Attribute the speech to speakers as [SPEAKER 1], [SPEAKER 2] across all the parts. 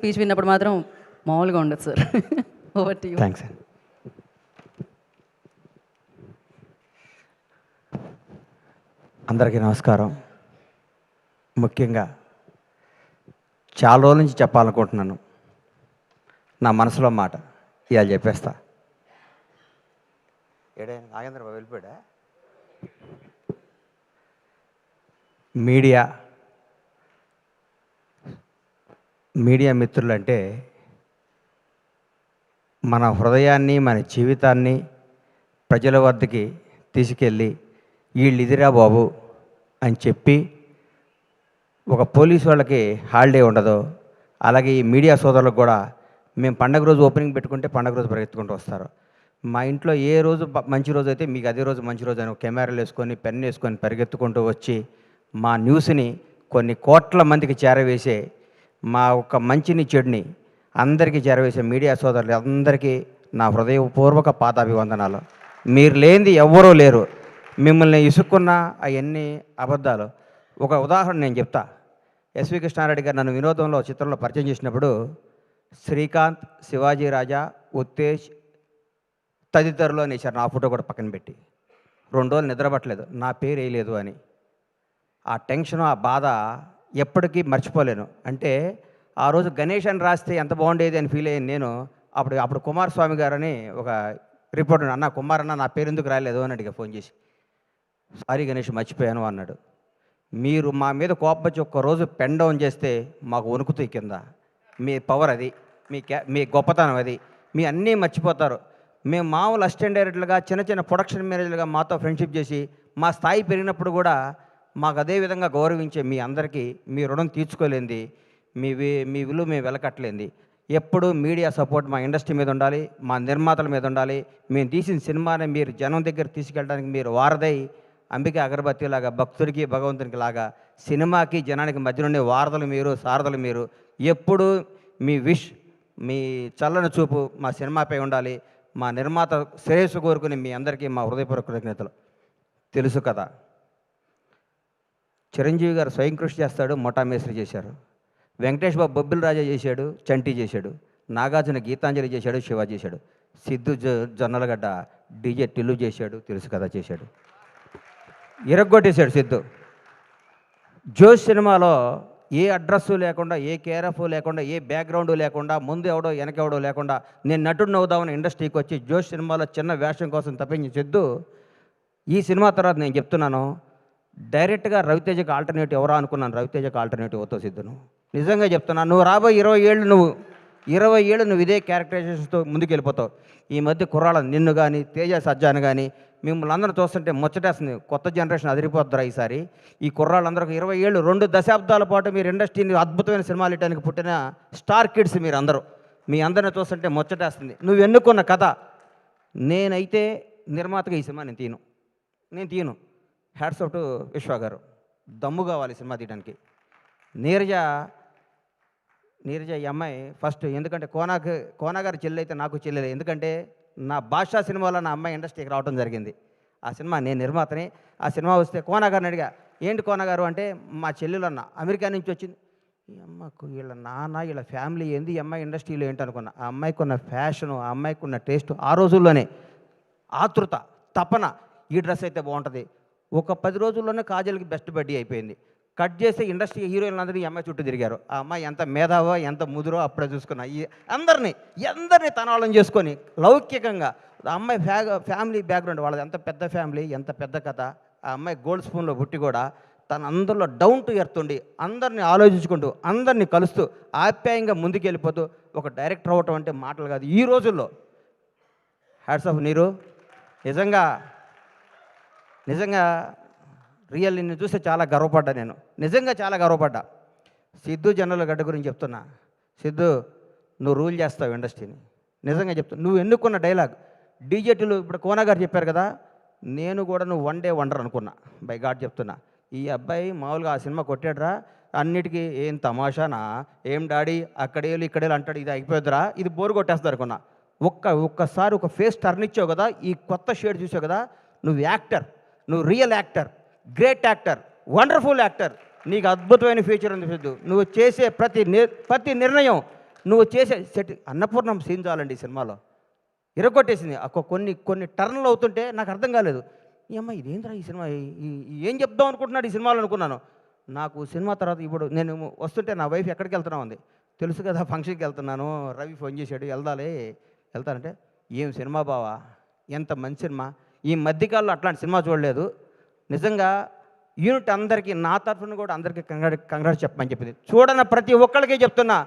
[SPEAKER 1] Speech విన్నప్పుడు మాత్రం మామూలుగా ఉండదు sir. Over to you.
[SPEAKER 2] Thanks అండి. అందరికీ నమస్కారం. ముఖ్యంగా చాలా రోజుల నుంచి చెప్పాలనుకుంటున్నాను నా మనసులో మాట. ఇవాళ చెప్పేస్తా. నాగేంద్ర బాబు వెళ్ళిపోయాడా? మీడియా మిత్రులంటే మన హృదయాన్ని, మన జీవితాన్ని ప్రజల వద్దకి తీసుకెళ్ళి వీళ్ళు ఇదిరా బాబు అని చెప్పి, ఒక పోలీసు వాళ్ళకి హాలిడే ఉండదు, అలాగే ఈ మీడియా సోదరులకు కూడా మేము పండగ రోజు ఓపెనింగ్ పెట్టుకుంటే పండగ రోజు పరిగెత్తుకుంటూ వస్తారు. మా ఇంట్లో ఏ రోజు మంచి రోజు అయితే మీకు అదే రోజు మంచి రోజు అని కెమెరాలు వేసుకొని పెన్ వేసుకొని పరిగెత్తుకుంటూ వచ్చి మా న్యూస్ని కొన్ని కోట్ల మందికి చేరవేసే, మా ఒక మంచిని చెడుని అందరికీ చేరవేసే మీడియా సోదరులు అందరికీ నా హృదయపూర్వక పాదాభివందనాలు. మీరు లేనిది ఎవ్వరూ లేరు. మిమ్మల్ని ఇసుక్కున్న అవన్నీ అబద్ధాలు. ఒక ఉదాహరణ నేను చెప్తా. ఎస్వి కృష్ణారెడ్డి గారు నన్ను వినోదంలో చిత్రంలో పరిచయం చేసినప్పుడు శ్రీకాంత్, శివాజీ రాజా, ఉత్తేజ్ తదితరులు అనేసారు. నా ఫోటో కూడా పక్కన పెట్టి 2 రోజులు నిద్రపట్టలేదు, నా పేరు వేయలేదు అని. ఆ టెన్షన్, ఆ బాధ ఎప్పటికీ మర్చిపోలేను. అంటే ఆ రోజు గణేష్ అని రాస్తే ఎంత బాగుండేది అని ఫీల్ అయ్యాను నేను. అప్పుడు కుమారస్వామి గారని ఒక రిపోర్టర్, అన్న కుమారన్న నా పేరు ఎందుకు రాలేదు అని అడిగా ఫోన్ చేసి. సారీ గణేష్ మర్చిపోయాను అన్నాడు. మీరు మా మీద కోపం వచ్చి ఒక్కరోజు పెన్ డౌన్ చేస్తే మాకు వణుకుతాయి కింద. మీ పవర్ అది, మీ గొప్పతనం అది. మీ అన్నీ మర్చిపోతారు. మేము మామూలు అసిస్టెంట్ డైరెక్టర్లుగా, చిన్న చిన్న ప్రొడక్షన్ మేనేజర్లుగా మాతో ఫ్రెండ్షిప్ చేసి మా స్థాయి పెరిగినప్పుడు కూడా మాకు అదే విధంగా గౌరవించే మీ అందరికీ మీ రుణం తీర్చుకోలేంది, మీ విలువ మేము వెలకట్టలేంది. ఎప్పుడు మీడియా సపోర్ట్ మా ఇండస్ట్రీ మీద ఉండాలి, మా నిర్మాతల మీద ఉండాలి. మేము తీసిన సినిమాని మీరు జనం దగ్గర తీసుకెళ్ళడానికి మీరు వారదై, అంబిక అగరబత్తి లాగా భక్తుడికి భగవంతునికి లాగా సినిమాకి జనానికి మధ్య నుండి వారధులు మీరు, సారథులు మీరు. ఎప్పుడు మీ మీ చల్లని చూపు మా సినిమాపై ఉండాలి. మా నిర్మాత శ్రేయస్సు కోరుకుని మీ అందరికీ మా హృదయపూర్వక కృతజ్ఞతలు. తెలుసు కదా, చిరంజీవి గారు స్వయం కృషి చేస్తాడు, మొఠా మేస్త్రి చేశారు. వెంకటేష్ బాబు బొబ్బిల్ రాజా చేశాడు, చంటి చేశాడు. నాగార్జున గీతాంజలి చేశాడు, శివ చేశాడు. సిద్ధు జొన్నలగడ్డ డీజే టిల్లు చేశాడు, తెలుసు కదా చేశాడు. ఇరగ్గొట్టేశాడు సిద్ధు. జోష్ సినిమాలో ఏ అడ్రస్సు లేకుండా, ఏ కేరఫ్ లేకుండా, ఏ బ్యాక్గ్రౌండ్ లేకుండా, ముందు ఎవడో వెనకెవడో లేకుండా నేను నటుడిని అవుదామని ఇండస్ట్రీకి వచ్చి జోష్ సినిమాలో చిన్న వేషం కోసం తప్పించి సిద్ధు ఈ సినిమా తర్వాత నేను చెప్తున్నాను, డైరెక్ట్గా రవితేజకి ఆల్టర్నేటివ్ ఎవరా అనుకున్నాను. రవితేజకి ఆల్టర్నేటివ్ అవుతావు సిద్ధును. నిజంగా చెప్తున్నాను. నువ్వు రాబోయే 20 ఏళ్ళు నువ్వు ఇదే క్యారెక్టరైజేషన్స్తో ముందుకు వెళ్ళిపోతావు. ఈ మధ్య కుర్రాళ్ళ నిన్ను కానీ, తేజ సజ్జాను కానీ మిమ్మల్ని అందరూ చూస్తుంటే ముచ్చటేస్తుంది. కొత్త జనరేషన్ అదిరిపోద్దురా ఈసారి. ఈ కుర్రాళ్ళందరికీ 20 ఏళ్ళు, 2 దశాబ్దాల పాటు మీరు ఇండస్ట్రీని అద్భుతమైన సినిమాలు ఇవ్వడానికి పుట్టిన స్టార్ కిడ్స్ మీరు అందరూ. మీ అందరిని చూస్తుంటే ముచ్చటేస్తుంది. నువ్వు ఎన్నుకున్న కథ. నేనైతే నిర్మాతగా ఈ సినిమా నేను తీయను. హ్యాట్స్ ఆఫ్ టు విశ్వ గారు. దమ్ము కావాలి సినిమా తీయడానికి. నీరజ ఈ అమ్మాయి ఫస్ట్, ఎందుకంటే కోనాగారి చెల్లి అయితే నాకు చెల్లెలే. ఎందుకంటే నా భాషా సినిమాలో నా అమ్మాయి ఇండస్ట్రీకి రావడం జరిగింది. ఆ సినిమా నేను నిర్మాతని. ఆ సినిమా వస్తే కోనాగారిని అడిగా, ఏంటి కోనాగారు అంటే, మా చెల్లెలు అన్న అమెరికా నుంచి వచ్చింది. ఈ అమ్మకు వీళ్ళ నాన్న, వీళ్ళ ఫ్యామిలీ ఏంది, ఈ అమ్మాయి ఇండస్ట్రీలో ఏంటి అనుకున్నా. ఆ అమ్మాయికి ఉన్న ఫ్యాషను, ఆ అమ్మాయికి ఉన్న టేస్ట్, ఆ రోజుల్లోనే ఆతృత, తపన, ఈ డ్రెస్ అయితే బాగుంటుంది. ఒక 10 రోజుల్లోనే కాజల్కి బెస్ట్ బడ్డీ అయిపోయింది. కట్ చేస్తే ఇండస్ట్రీ హీరోయిన్లు అందరూ ఈ అమ్మాయి చుట్టూ తిరిగారు. ఆ అమ్మాయి ఎంత మేధావో, ఎంత ముదురో అప్పుడే చూసుకున్నా. ఈ అందరినీ తనాళం చేసుకొని లౌకికంగా. ఆ అమ్మాయి ఫ్యామిలీ బ్యాక్గ్రౌండ్ వాళ్ళది ఎంత పెద్ద ఫ్యామిలీ, ఎంత పెద్ద కథ. ఆ అమ్మాయి గోల్డ్ స్పూన్లో పుట్టి కూడా తన అందరిలో డౌన్ టు ఎర్త్ ఉండి, అందరినీ ఆలోచించుకుంటూ, అందరినీ కలుస్తూ, ఆప్యాయంగా ముందుకు వెళ్ళిపోతూ ఒక డైరెక్టర్ అవ్వటం అంటే మాటలు కాదు ఈ రోజుల్లో. హ్యాట్స్ ఆఫ్ నీరు. నిజంగా రియల్ నిన్ను చూస్తే చాలా గర్వపడ్డా నేను. నిజంగా చాలా గర్వపడ్డా. సిద్ధు జొన్నలగడ్డ గురించి చెప్తున్నా. సిద్ధు, నువ్వు రూల్ చేస్తావు ఇండస్ట్రీని. నిజంగా చెప్తున్నా. నువ్వు ఎన్నుకున్న డైలాగ్ డీజేటీలు, ఇప్పుడు కోనా గారు చెప్పారు కదా, నేను కూడా నువ్వు వన్ డే వండర్ అనుకున్నా. బై గాడ్ చెప్తున్నా. ఈ అబ్బాయి మామూలుగా ఆ సినిమా కొట్టాడురా, అన్నిటికీ ఏం తమాషానా, ఏం డాడీ అక్కడేళ్ళు ఇక్కడేళ్ళు అంటాడు, ఇది అయిపోద్దురా, ఇది బోరు కొట్టేస్తారు అనుకున్నా. ఒక్కసారి ఒక ఫేస్ టర్న్ ఇచ్చావు కదా, ఈ కొత్త షేడ్ చూసావు కదా, నువ్వు యాక్టర్, నువ్వు real actor, great actor, wonderful actor. నీకు అద్భుతమైన ఫ్యూచర్ ఉంది సిద్ధు. నువ్వు చేసే ప్రతి నిర్ణయం నువ్వు చేసే సెట్ అన్నపూర్ణం సీన్ చాలండి ఈ సినిమాలో ఇరగొట్టేసింది. కొన్ని కొన్ని టర్న్లు అవుతుంటే నాకు అర్థం కాలేదు. ఈ అమ్మ ఇదేంద్రా ఈ సినిమా ఏం చెప్దాం అనుకుంటున్నాడు ఈ సినిమాలో అనుకున్నాను. నాకు సినిమా తర్వాత ఇప్పుడు నేను వస్తుంటే నా వైఫ్ ఎక్కడికి వెళ్తున్నావు అంది. తెలుసు కదా ఫంక్షన్కి వెళ్తున్నాను, రవి ఫోన్ చేశాడు వెళ్తానంటే ఏం సినిమా బావా, ఎంత మంచి సినిమా, ఈ మధ్యకాలంలో అట్లాంటి సినిమా చూడలేదు, నిజంగా యూనిట్ అందరికీ నా తరఫున కూడా అందరికీ కంగ్రాట్స్ చెప్పమని చెప్పింది. చూడన ప్రతి ఒక్కళ్ళకే చెప్తున్నా,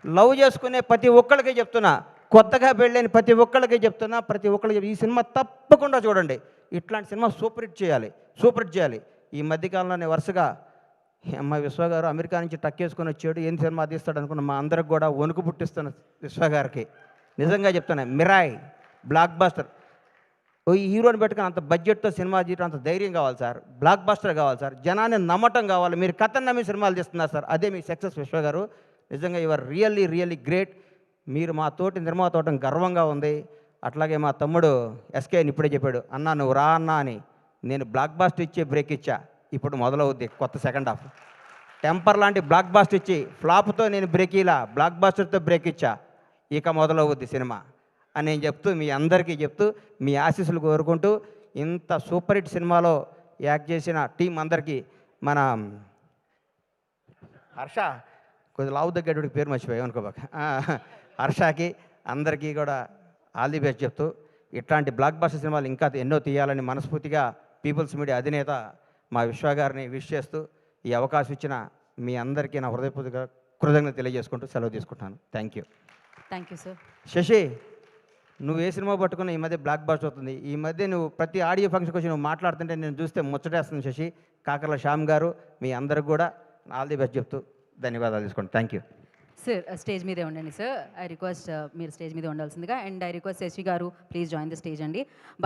[SPEAKER 2] లవ్ చేసుకునే ప్రతి ఒక్కళ్ళకే చెప్తున్నా, కొత్తగా పెళ్ళైన ప్రతి ఒక్కళ్ళకే చెప్తున్నా, ప్రతి ఒక్కళ్ళకి ఈ సినిమా తప్పకుండా చూడండి. ఇట్లాంటి సినిమా సూపర్ హిట్ చేయాలి. ఈ మధ్యకాలంలోనే వరుసగా అమ్మ విశ్వ గారు అమెరికా నుంచి టక్కేసుకొని వచ్చాడు, ఏం సినిమా తీస్తాడు అనుకున్న మా అందరికి కూడా వణుకు పుట్టిస్తున్న విశ్వ గారికి నిజంగా చెప్తాను, మిరాయ్ బ్లాక్ బాస్టర్. ఈ హీరోని పెట్టుకుని అంత బడ్జెట్తో సినిమా తీయడం అంత ధైర్యం కావాలి సార్, బ్లాక్ బాస్టర్ కావాలి సార్, జనాన్ని నమ్మటం కావాలి. మీరు కథను నమ్మి సినిమాలు తీస్తున్నారు సార్, అదే మీ సక్సెస్ విశ్వ గారు. నిజంగా యువర్ రియల్లీ గ్రేట్. మీరు మా తోటి నిర్మాత అవటం గర్వంగా ఉంది. అట్లాగే మా తమ్ముడు ఎస్కే ఇప్పుడే చెప్పాడు, అన్నా నువ్వు రా అన్నా అని. నేను బ్లాక్ బాస్టర్ ఇచ్చే బ్రేక్ ఇచ్చా, ఇప్పుడు మొదలవుద్ది కొత్త సెకండ్ హాఫ్. టెంపర్ లాంటి బ్లాక్ బాస్టర్ ఇచ్చి ఫ్లాప్తో నేను బ్రేక్ ఇలా బ్లాక్ బాస్టర్తో బ్రేక్ ఇచ్చా, ఇక మొదలవుద్ది సినిమా అని నేను చెప్తూ మీ అందరికీ చెప్తూ మీ ఆశీస్సులు కోరుకుంటూ ఇంత సూపర్ హిట్ సినిమాలో యాక్ట్ చేసిన టీం అందరికీ, మన హర్ష కొద్ది లావు దగ్గర పేరు మర్చిపోయావు అనుకోబాక, హర్షకి అందరికీ కూడా ఆల్ ది బెస్ట్ చెప్తూ ఇట్లాంటి బ్లాక్ బాస్టర్ సినిమాలు ఇంకా ఎన్నో తీయాలని మనస్ఫూర్తిగా పీపుల్స్ మీడియా అధినేత మా విశ్వ గారిని విష్ చేస్తూ ఈ అవకాశం ఇచ్చిన మీ అందరికీ నా హృదయపూర్వక కృతజ్ఞత తెలియజేసుకుంటూ సెలవు తీసుకుంటాను. Thank you
[SPEAKER 1] sir.
[SPEAKER 2] శశి, నువ్వు ఏ సినిమా పట్టుకున్నా ఈ మధ్య బ్లాక్ బాస్టర్ అవుతుంది. ఈ మధ్య నువ్వు ప్రతి ఆడియో ఫంక్షన్కి వచ్చి నువ్వు మాట్లాడుతుంటే నేను చూస్తే ముచ్చటేస్తుంది శశి. కాకర్ల శ్యామ్ గారు మీ అందరికి కూడా ఆల్ ది బెస్ట్ చెప్తూ ధన్యవాదాలు తీసుకోండి. Thank you
[SPEAKER 1] sir. స్టేజ్ మీదే ఉండండి సార్. ఐ రిక్వెస్ట్ మీరు స్టేజ్ మీద ఉండాల్సిందిగా. అండ్ ఐ రిక్వెస్ట్ శశి గారు ప్లీజ్ జాయిన్ ద స్టేజ్ అండి.